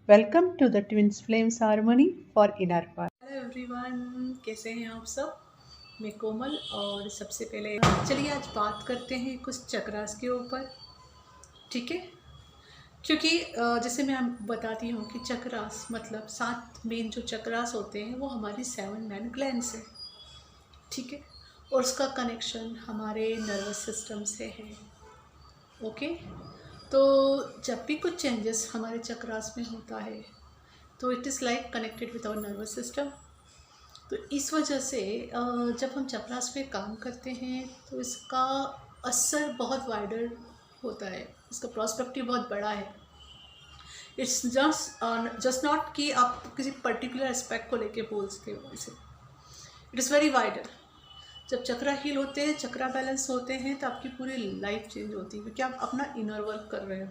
Welcome to the Twins Flames Harmony for Inner Path. Hello everyone, कैसे हैं आप सब। मैं कोमल। और सबसे पहले चलिए आज बात करते हैं कुछ चक्रास के ऊपर। ठीक है, क्योंकि जैसे मैं बताती हूँ कि चक्रास मतलब 7 मेन जो चक्रास होते हैं वो हमारी 7 मैन ग्लैंड्स है। ठीक है, और उसका कनेक्शन हमारे नर्वस सिस्टम से है। ओके, तो जब भी कुछ चेंजेस हमारे चक्रास में होता है तो it is like connected with our nervous system. तो इस वजह से जब हम चक्रास पे काम करते हैं तो इसका असर बहुत वाइडर होता है, इसका प्रोस्पेक्टिव बहुत बड़ा है। इट्स जस्ट नॉट कि आप किसी पर्टिकुलर एस्पेक्ट को लेके बोलते हो इसे, इट इज़ वेरी वाइडर। जब चक्रा हील होते हैं, चक्रा बैलेंस होते हैं, तो आपकी पूरी लाइफ चेंज होती है, क्योंकि आप अपना इनर वर्क कर रहे हो,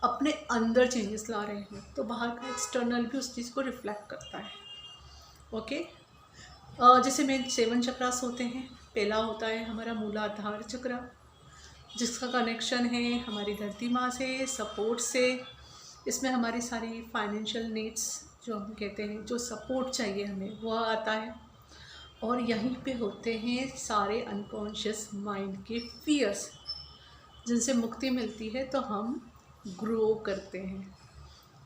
अपने अंदर चेंजेस ला रहे हो, तो बाहर का एक्सटर्नल भी उस चीज़ को रिफ्लेक्ट करता है। ओके, जैसे मेन 7 चक्रास होते हैं। पहला होता है हमारा मूलाधार चक्रा, जिसका कनेक्शन है हमारी धरती माँ से, सपोर्ट से। इसमें हमारी सारी फाइनेंशियल नीड्स जो हम कहते हैं, जो सपोर्ट चाहिए हमें, वह आता है। और यहीं पे होते हैं सारे अनकॉन्शियस माइंड के फियर्स, जिनसे मुक्ति मिलती है तो हम ग्रो करते हैं।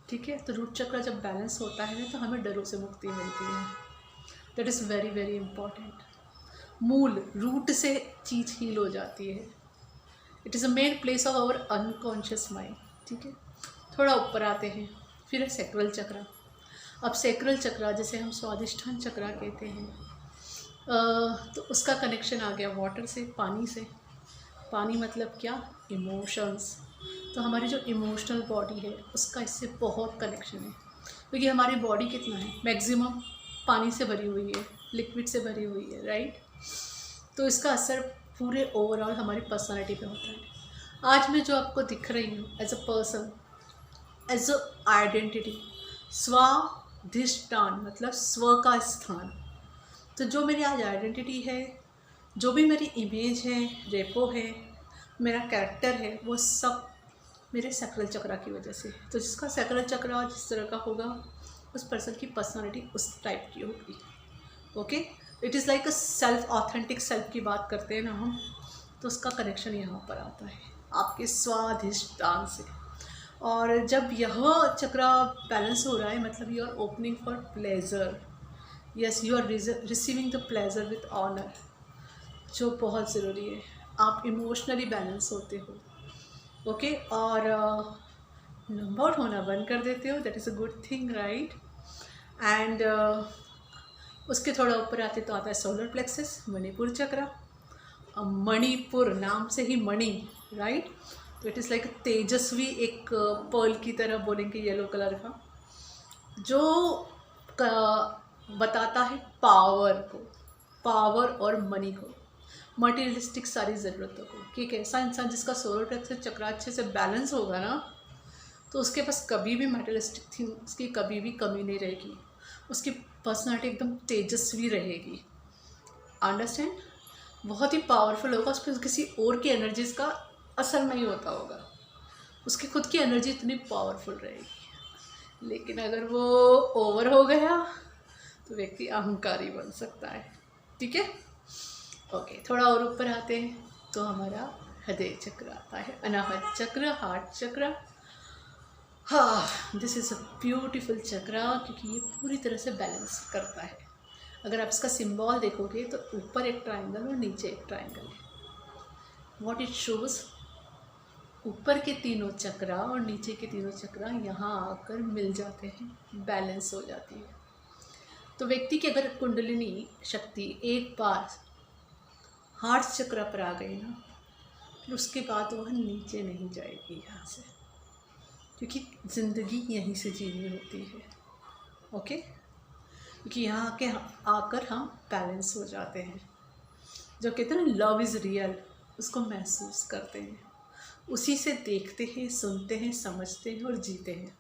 ठीक है, तो रूट चक्र जब बैलेंस होता है ना तो हमें डरों से मुक्ति मिलती है। That is very very important. मूल रूट से चीज़ हील हो जाती है। It is a main place of our unconscious mind. ठीक है, थोड़ा ऊपर आते हैं, फिर है सैक्रल चक्रा। अब सैक्रल चक्रा, जैसे हम स्वादिष्ठान चक्रा कहते हैं, तो उसका कनेक्शन आ गया वाटर से, पानी से। पानी मतलब क्या? इमोशंस। तो हमारी जो इमोशनल बॉडी है उसका इससे बहुत कनेक्शन है, क्योंकि हमारी बॉडी कितना है, मैक्सिमम पानी से भरी हुई है, लिक्विड से भरी हुई है, राइट। तो इसका असर पूरे ओवरऑल हमारी पर्सनालिटी पे होता है। आज मैं जो आपको दिख रही हूँ as a person, as a identity, स्वाधिष्ठान मतलब स्व का स्थान। तो जो मेरी आज आइडेंटिटी है, जो भी मेरी इमेज है, रेपो है, मेरा कैरेक्टर है, वो सब मेरे सैक्रल चक्रा की वजह से। तो जिसका सैक्रल चक्रा जिस तरह का होगा, उस पर्सन की पर्सनालिटी उस टाइप की होगी। Okay, it is like a self, authentic self की बात करते हैं ना हम, तो उसका कनेक्शन यहाँ पर आता है आपके स्वाधिष्ठान से। और जब यह चक्रा बैलेंस हो रहा है, मतलब you are opening for pleasure. Yes, you are receiving the pleasure with honour, जो बहुत ज़रूरी है। आप इमोशनली बैलेंस होते हो। ओके, और नंबर होना बंद कर देते हो, that is a good thing, right. And उसके थोड़ा ऊपर आते तो आता है सोलर प्लेक्सस, मणिपुर चक्रा। मणिपुर नाम से ही मणि, राइट। तो इट इज़ लाइक तेजस्वी, एक पर्ल की तरह बोलेंगे, येलो कलर का, जो बताता है पावर को, पावर और मनी को, मटेरियलिस्टिक सारी ज़रूरतों को। कि एक ऐसा इंसान जिसका सोलर प्लेक्सस चक्र अच्छे से बैलेंस होगा ना, तो उसके पास कभी भी मटेरियलिस्टिक थिंग्स की कभी भी कमी नहीं रहेगी। उसकी पर्सनालिटी एकदम तेजस्वी रहेगी। अंडरस्टैंड? बहुत ही पावरफुल होगा, उस पर किसी और की एनर्जीज का असर नहीं होता होगा, उसकी खुद की एनर्जी इतनी पावरफुल रहेगी। लेकिन अगर वो ओवर हो गया तो व्यक्ति अहंकारी बन सकता है। ठीक है, ओके, थोड़ा और ऊपर आते हैं तो हमारा हृदय चक्र आता है, अनाहत चक्र, हार्ट चक्र। हाँ, दिस इज़ अ ब्यूटीफुल चक्रा, क्योंकि ये पूरी तरह से बैलेंस करता है। अगर आप इसका सिंबल देखोगे तो ऊपर एक ट्रायंगल और नीचे एक ट्रायंगल है। व्हाट इट शोज, ऊपर के तीनों चक्रा और नीचे के तीनों चक्रा यहाँ आकर मिल जाते हैं, बैलेंस हो जाती है। तो व्यक्ति की अगर कुंडलिनी शक्ति एक बार हार्ट चक्र पर आ गई ना, फिर उसके बाद वह नीचे नहीं जाएगी यहाँ से, क्योंकि ज़िंदगी यहीं से जीनी होती है। ओके, क्योंकि यहाँ आके आकर हम बैलेंस हो जाते हैं। जो कहते हैं ना लव इज़ रियल, उसको महसूस करते हैं, उसी से देखते हैं, सुनते हैं, समझते हैं और जीते हैं।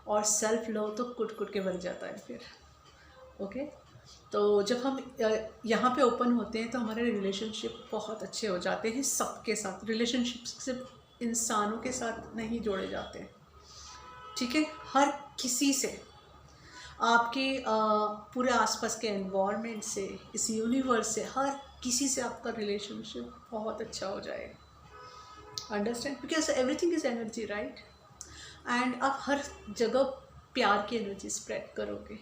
और सेल्फ लव तो कुट कुट के बन जाता है फिर। ओके, तो जब हम यहाँ पे ओपन होते हैं तो हमारे रिलेशनशिप बहुत अच्छे हो जाते हैं सबके साथ। रिलेशनशिप सिर्फ इंसानों के साथ नहीं जोड़े जाते हैं, ठीक है, हर किसी से, आपके पूरे आसपास के एनवायरनमेंट से, इस यूनिवर्स से, हर किसी से आपका रिलेशनशिप बहुत अच्छा हो जाएगा। Understand, because everything is energy, right. And आप हर जगह प्यार की एनर्जी स्प्रेड करोगे।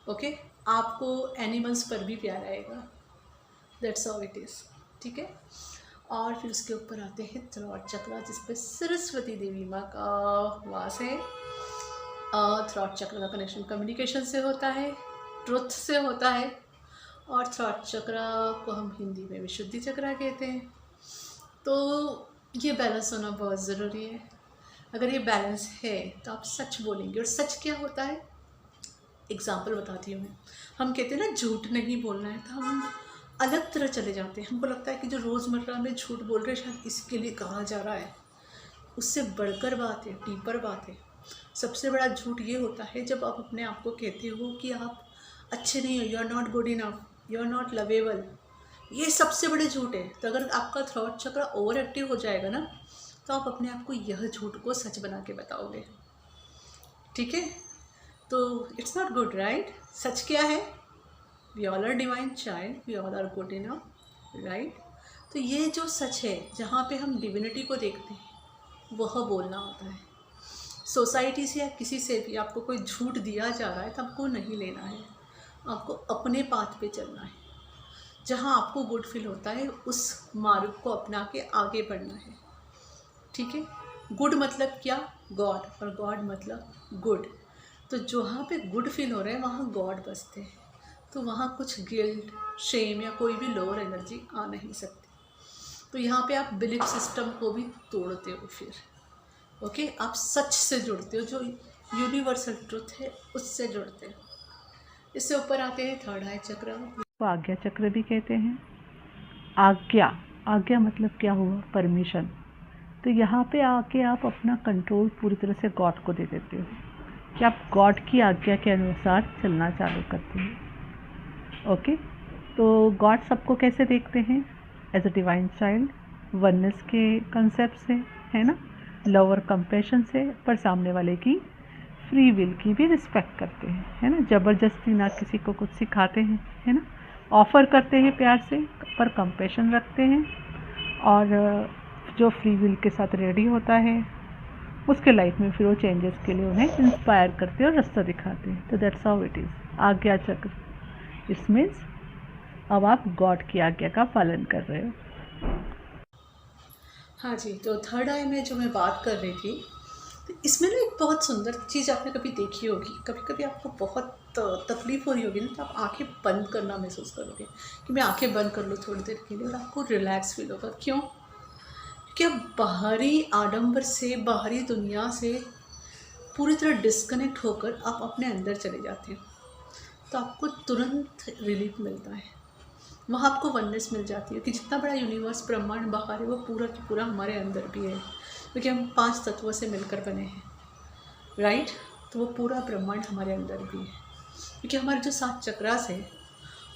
ओके, आपको एनिमल्स पर भी प्यार आएगा। दैट्स हाउ इट इज़, ठीक है। और फिर उसके ऊपर आते हैं थ्रॉट चक्र, जिस पे सरस्वती देवी माँ का वास है। थ्रॉट चक्र का कनेक्शन कम्युनिकेशन से होता है, ट्रुथ से होता है। और थ्रॉट चक्र को हम हिंदी में विशुद्धि चक्र कहते हैं। तो ये बैलेंस होना बहुत ज़रूरी है। अगर ये बैलेंस है तो आप सच बोलेंगे। और सच क्या होता है, एग्जाम्पल बताती हूँ मैं। हम कहते हैं ना झूठ नहीं बोलना है, तो हम अलग तरह चले जाते हैं। हमको लगता है कि जो रोज़मर्रा में झूठ बोल रहे हैं शायद इसके लिए कहा जा रहा है। उससे बढ़कर बात है, डीपर बात है। सबसे बड़ा झूठ ये होता है जब आप अपने आप को कहते हो कि आप अच्छे नहीं हो, you are not good enough, you are not lovable. ये सबसे बड़े झूठ है। तो अगर आपका थ्रॉट चक्र ओवर एक्टिव हो जाएगा ना, तो आप अपने आप को यह झूठ को सच बना के बताओगे, ठीक है। तो इट्स नॉट गुड, राइट। सच क्या है, we all are divine child, we all are good enough, right. तो ये जो सच है, जहाँ पे हम डिविनिटी को देखते हैं, वह बोलना होता है। सोसाइटी से या किसी से भी आपको कोई झूठ दिया जा रहा है तो आपको नहीं लेना है। आपको अपने पाथ पे चलना है। जहाँ आपको गुड फील होता है उस मार्ग को अपना के आगे बढ़ना है, ठीक है। गुड मतलब क्या, गॉड, और गॉड मतलब गुड। तो जहाँ पे गुड फील हो रहा है वहाँ गॉड बसते हैं। तो वहाँ कुछ गिल्ट, शेम या कोई भी लोअर एनर्जी आ नहीं सकती। तो यहाँ पे आप बिलीफ सिस्टम को भी तोड़ते हो फिर। ओके, आप सच से जुड़ते हो, जो यूनिवर्सल ट्रुथ है उससे जुड़ते हो। इससे ऊपर आते हैं थर्ड आई चक्र, तो आज्ञा चक्र भी कहते हैं। आज्ञा, आज्ञा मतलब क्या हुआ, परमिशन। तो यहाँ पे आके आप अपना कंट्रोल पूरी तरह से गॉड को दे देते हो कि आप गॉड की आज्ञा के अनुसार चलना चालू करते हैं। ओके, तो गॉड सबको कैसे देखते हैं, as a divine child, oneness के कंसेप्ट से, है ना, लव और कंपैशन से, पर सामने वाले की फ्री विल की भी रिस्पेक्ट करते हैं, है ना। ज़बरदस्ती ना किसी को कुछ सिखाते हैं, है ना। ऑफ़र करते हैं प्यार से, पर कंपैशन रखते हैं। और जो फ्री विल के साथ रेडी होता है उसके लाइफ में फिर वो चेंजेस के लिए उन्हें इंस्पायर करते हैं और रास्ता दिखाते हैं। तो दैट्स हाउ इट इज़ आज्ञा चक्र। इट मीन्स अब आप गॉड की आज्ञा का पालन कर रहे हो। हाँ जी। तो थर्ड आई में जो मैं बात कर रही थी, तो इसमें ना एक बहुत सुंदर चीज़ आपने कभी देखी होगी। कभी कभी आपको बहुत तकलीफ़ हो रही होगी ना, तो आप आंखें बंद करना महसूस करोगे कि मैं आंखें बंद कर लूँ थोड़ी देर के लिए, और आपको रिलैक्स फील होगा। क्यों? क्योंकि आप बाहरी आडंबर से, बाहरी दुनिया से पूरी तरह डिस्कनेक्ट होकर आप अपने अंदर चले जाते हो। तो आपको तुरंत रिलीफ मिलता है। वहाँ आपको वननेस मिल जाती है कि जितना बड़ा यूनिवर्स, ब्रह्मांड बाहर है, वो पूरा की पूरा हमारे अंदर भी है। क्योंकि हम 5 तत्वों से मिलकर बने हैं, राइट। तो वो पूरा ब्रह्मांड हमारे अंदर भी है। क्योंकि हमारे जो 7 चक्रास हैं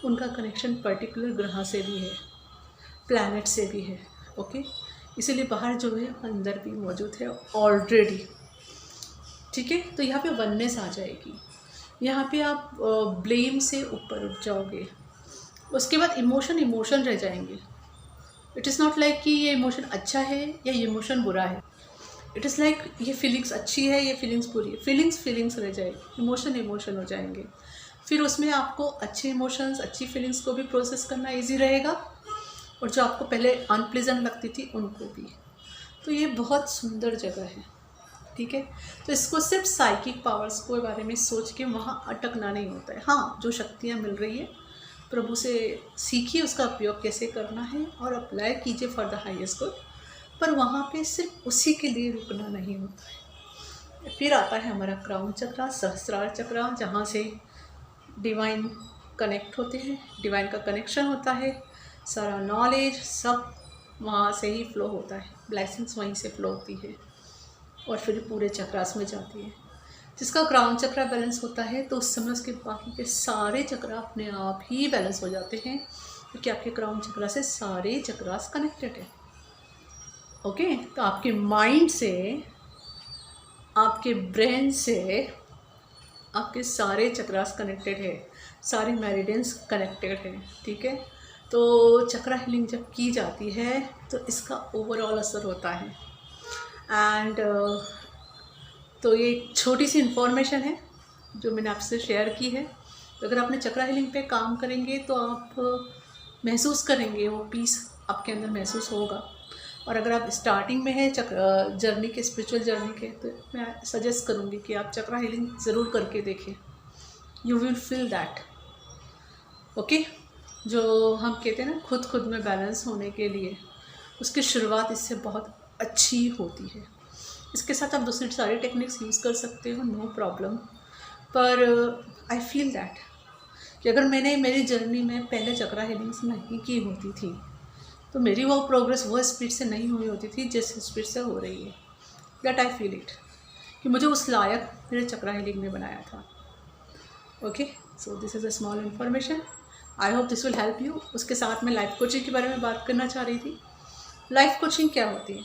उनका कनेक्शन पर्टिकुलर ग्रह से भी है, प्लैनेट से भी है। ओके, इसीलिए बाहर जो है अंदर भी मौजूद है ऑलरेडी, ठीक है। तो यहाँ पे वननेस आ जाएगी। यहाँ पे आप ब्लेम से ऊपर उठ जाओगे। उसके बाद इमोशन रह जाएंगे। इट इज़ नॉट लाइक कि ये इमोशन अच्छा है या ये इमोशन बुरा है। इट इज़ लाइक ये फीलिंग्स अच्छी है, ये फीलिंग्स बुरी है। फीलिंग्स रह जाएगी, इमोशन हो जाएंगे। फिर उसमें आपको अच्छे इमोशंस, अच्छी फीलिंग्स को भी प्रोसेस करना ईजी रहेगा, और जो आपको पहले अनप्लेजेंट लगती थी उनको भी। तो ये बहुत सुंदर जगह है, ठीक है। तो इसको सिर्फ साइकिक पावर्स के बारे में सोच के वहाँ अटकना नहीं होता है। हाँ, जो शक्तियाँ मिल रही है प्रभु से सीखिए, उसका उपयोग कैसे करना है और अप्लाई कीजिए फॉर द हाईएस्ट गुड। पर वहाँ पे सिर्फ उसी के लिए रुकना नहीं होता है। फिर आता है हमारा क्राउन चक्र, सहस्त्रार चक्र, जहाँ से डिवाइन कनेक्ट होते हैं, डिवाइन का कनेक्शन होता है। सारा नॉलेज सब वहाँ से ही फ्लो होता है, ब्लेसिंग्स वहीं से फ्लो होती है और फिर पूरे चक्रास में जाती है। जिसका क्राउन चक्र बैलेंस होता है तो उस समय उसके बाकी के सारे चक्र अपने आप ही बैलेंस हो जाते हैं, क्योंकि आपके क्राउन चक्र से सारे चक्रास कनेक्टेड है। ओके, तो आपके माइंड से आपके ब्रेन से आपके सारे चक्रास कनेक्टेड है, सारे मेरिडियंस कनेक्टेड है, ठीक है। तो चक्रा हीलिंग जब की जाती है तो इसका ओवरऑल असर होता है। एंड तो ये छोटी सी इन्फॉर्मेशन है जो मैंने आपसे शेयर की है। तो अगर आपने चक्रा हीलिंग पे काम करेंगे तो आप महसूस करेंगे, वो पीस आपके अंदर महसूस होगा। और अगर आप स्टार्टिंग में हैं जर्नी के, स्पिरिचुअल जर्नी के, तो मैं सजेस्ट करूँगी कि आप चक्रा हीलिंग ज़रूर करके देखें। You will feel that, okay. जो हम कहते हैं ना खुद में बैलेंस होने के लिए, उसकी शुरुआत इससे बहुत अच्छी होती है। इसके साथ आप दूसरी सारी टेक्निक्स यूज़ कर सकते हो, नो प्रॉब्लम। पर आई फील दैट कि अगर मैंने मेरी जर्नी में पहले चक्रा हीलिंग्स नहीं की होती थी तो मेरी वो प्रोग्रेस वो स्पीड से नहीं हुई होती थी जिस स्पीड से हो रही है। दैट आई फील इट कि मुझे उस लायक मेरे चक्रा हीलिंग ने बनाया था। Okay, so this is a small information, I hope this will help you. उसके साथ मैं लाइफ कोचिंग के बारे में बात करना चाह रही थी। लाइफ कोचिंग क्या होती है?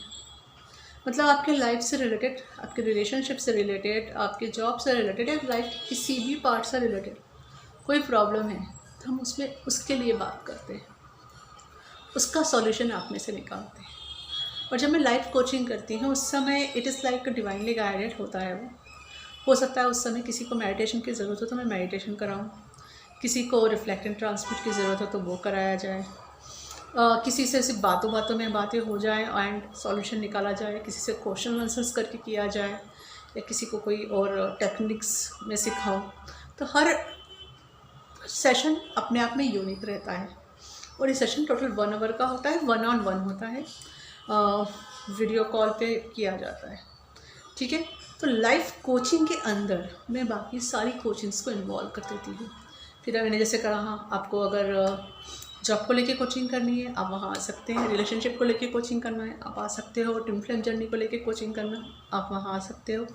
मतलब आपके लाइफ से रिलेटेड, आपके रिलेशनशिप से रिलेटेड, आपके जॉब से रिलेटेड या लाइफ के किसी भी पार्ट से रिलेटेड कोई प्रॉब्लम है तो हम उसमें उसके लिए बात करते हैं, उसका सॉल्यूशन आप में से निकालते हैं। और जब मैं लाइफ कोचिंग करती हूँ उस समय it is like divinely guided होता है। वो हो सकता है उस समय किसी को मेडिटेशन की ज़रूरत हो तो मैं मेडिटेशन कराऊँ, किसी को रिफ्लेक्ट एंड ट्रांसमिट की ज़रूरत हो तो वो कराया जाए, किसी से सिर्फ बातों में बातें हो जाए एंड सॉल्यूशन निकाला जाए, किसी से क्वेश्चन आंसर्स करके किया जाए, या किसी को कोई और टेक्निक्स में सिखाऊं। तो हर सेशन अपने आप में यूनिक रहता है। और ये सेशन टोटल 1 आवर का होता है, 1-on-1 होता है, वीडियो कॉल पे किया जाता है, ठीक है। तो लाइफ कोचिंग के अंदर मैं बाकी सारी कोचिंग्स को इन्वॉल्व कर देती हूँ। फिर मैंने जैसे कहा, हाँ, आपको अगर जॉब को लेके कोचिंग करनी है आप वहाँ आ सकते हैं, रिलेशनशिप को लेके कोचिंग करना है आप आ सकते हो, ट्विन फ्लेम जर्नी को लेके कोचिंग करना है आप वहाँ आ सकते हो,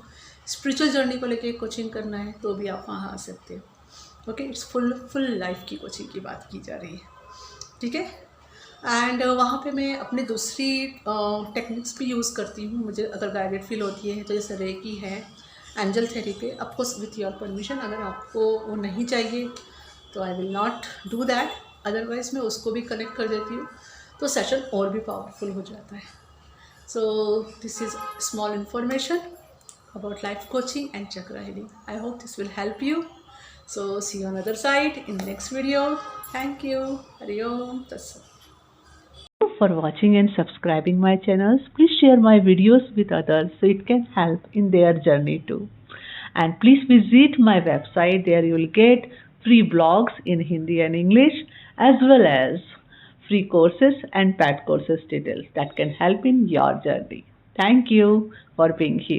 स्पिरिचुअल जर्नी को लेके कोचिंग करना है तो भी आप वहाँ आ सकते हो। ओके, इट्स फुल लाइफ की कोचिंग की बात की जा रही है, ठीक है। एंड वहाँ पे मैं अपने दूसरी टेक्निक्स भी यूज़ करती हूँ। मुझे अगर गाइडेड फील होती है तो जैसे रेकी है, angel therapy, of course with your permission. अगर आपको वो नहीं चाहिए तो I will not do that, otherwise मैं उसको भी कनेक्ट कर देती हूँ तो सेशन और भी पावरफुल हो जाता है। So this is small information about life coaching and chakra healing. I hope this will help you. So see you on the other side in the next video. Thank you. Hari Om Tat Sat. For watching and subscribing my channels, please share my videos with others so it can help in their journey too. And please visit my website. There you will get free blogs in Hindi and English, as well as free courses and paid courses details that can help in your journey. Thank you for being here.